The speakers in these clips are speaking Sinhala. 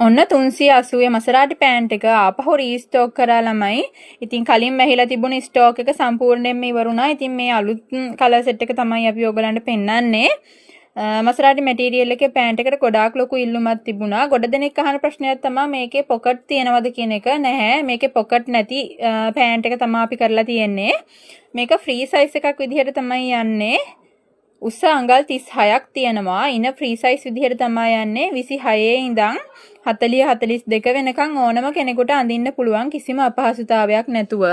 ඔන්න 380 මසරාටි පෑන්ට් එක ආපහු රීස්ටෝක් කරලා ළමයි. ඉතින් කලින් මෙහිලා තිබුණ ස්ටෝක් එක සම්පූර්ණයෙන්ම ඉවරුණා. ඉතින් මේ අලුත් කලර් සෙට් එක තමයි අපි ඔයගලන්ට පෙන්වන්නේ. මසරාටි මැටීරියල් එකේ පෑන්ට් එකට ගොඩාක් ලොකු ඉල්ලුමක් තිබුණා. ගොඩ දෙනෙක් අහන ප්‍රශ්නයක් තමයි මේකේ පොකට් තියනවද කියන එක. නැහැ. මේකේ පොකට් නැති පෑන්ට් එක තමයි අපි කරලා තියෙන්නේ. මේක ෆ්‍රී සයිස් එකක් විදිහට තමයි යන්නේ. උස අඟල් 36ක් තියෙනවා. ඉන ෆ්‍රී සයිස් විදිහට තමයි යන්නේ. 26 ඉඳන් 40 42 වෙනකන් ඕනම කෙනෙකුට අඳින්න පුළුවන් කිසිම අපහසුතාවයක් නැතුව.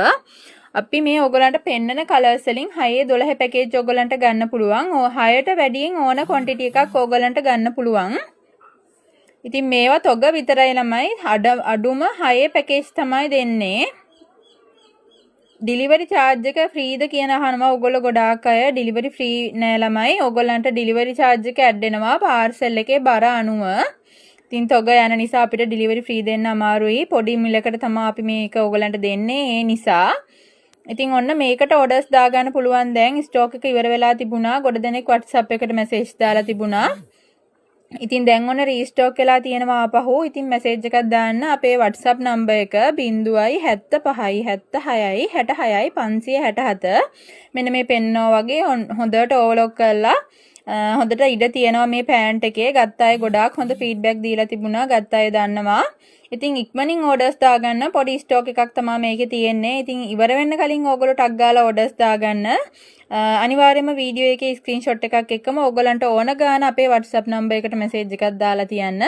අපි මේ ඔයගලන්ට පෙන්නන කලර්ස් වලින් 6 12 පැකේජ් ඔයගලන්ට ගන්න පුළුවන්. 6ට වැඩියෙන් ඕන ක්වොන්ටිටි එකක් ඔයගලන්ට ගන්න පුළුවන්. ඉතින් මේවා තොග විතරයි ළමයි. අඩුම 6 පැකේජ් තමයි දෙන්නේ. ඩිලිවරි චාර්ජ් එක ෆ්‍රීද කියන අහනවා ඔයගොල්ලෝ ගොඩාක් අය. ඩිලිවරි ෆ්‍රී නෑ ළමයි. ඔයගොල්ලන්ට ඩිලිවරි චාර්ජ් එක ඇඩ් වෙනවා පාර්සල් එකේ බර අනුව. ඉතින් තොග යන නිසා අපිට ඩිලිවරි ෆ්‍රී දෙන්න අමාරුයි. පොඩි මිලකට තමයි අපි මේක ඔයගොල්ලන්ට දෙන්නේ. ඒ නිසා ඉතින් ඔන්න මේකට ඕඩර්ස් දාගන්න පුළුවන් දැන්. ස්ටෝක් එක ඉවර වෙලා තිබුණා. ගොඩ දෙනෙක් WhatsApp එකට මැසේජ් දාලා තිබුණා. ඉතින් දැන් ඔන්න රීස්ටෝක් වෙලා තියෙනවා ආපහු. ඉතින් මැසේජ් එකක් දාන්න අපේ WhatsApp නම්බර් එක 075 76 66 567. මෙන්න මේ පෙන්නෝ වගේ හොඳට ඕවර්ලොක් කරලා හොඳට ඉඩ තියෙනවා මේ පෑන්ට් එකේ. ගත්ත අය ගොඩාක් හොඳ ෆීඩ්බැක් දීලා තිබුණා. ගත්ත අය දන්නවා. ඉතින් ඉක්මනින් ඕඩර්ස් දාගන්න. පොඩි ස්ටෝක් එකක් තමයි මේකේ තියෙන්නේ. ඉතින් ඉවර වෙන්න කලින් ඕගොල්ලෝ ටග් ගාලා ඕඩර්ස් දාගන්න. අනිවාර්යයෙන්ම වීඩියෝ එකේ ස්ක්‍රීන්ෂොට් එකක් එක්කම ඕගොල්ලන්ට ඕන ගාන අපේ WhatsApp නම්බර් එකට මැසේජ් එකක් දාලා තියන්න.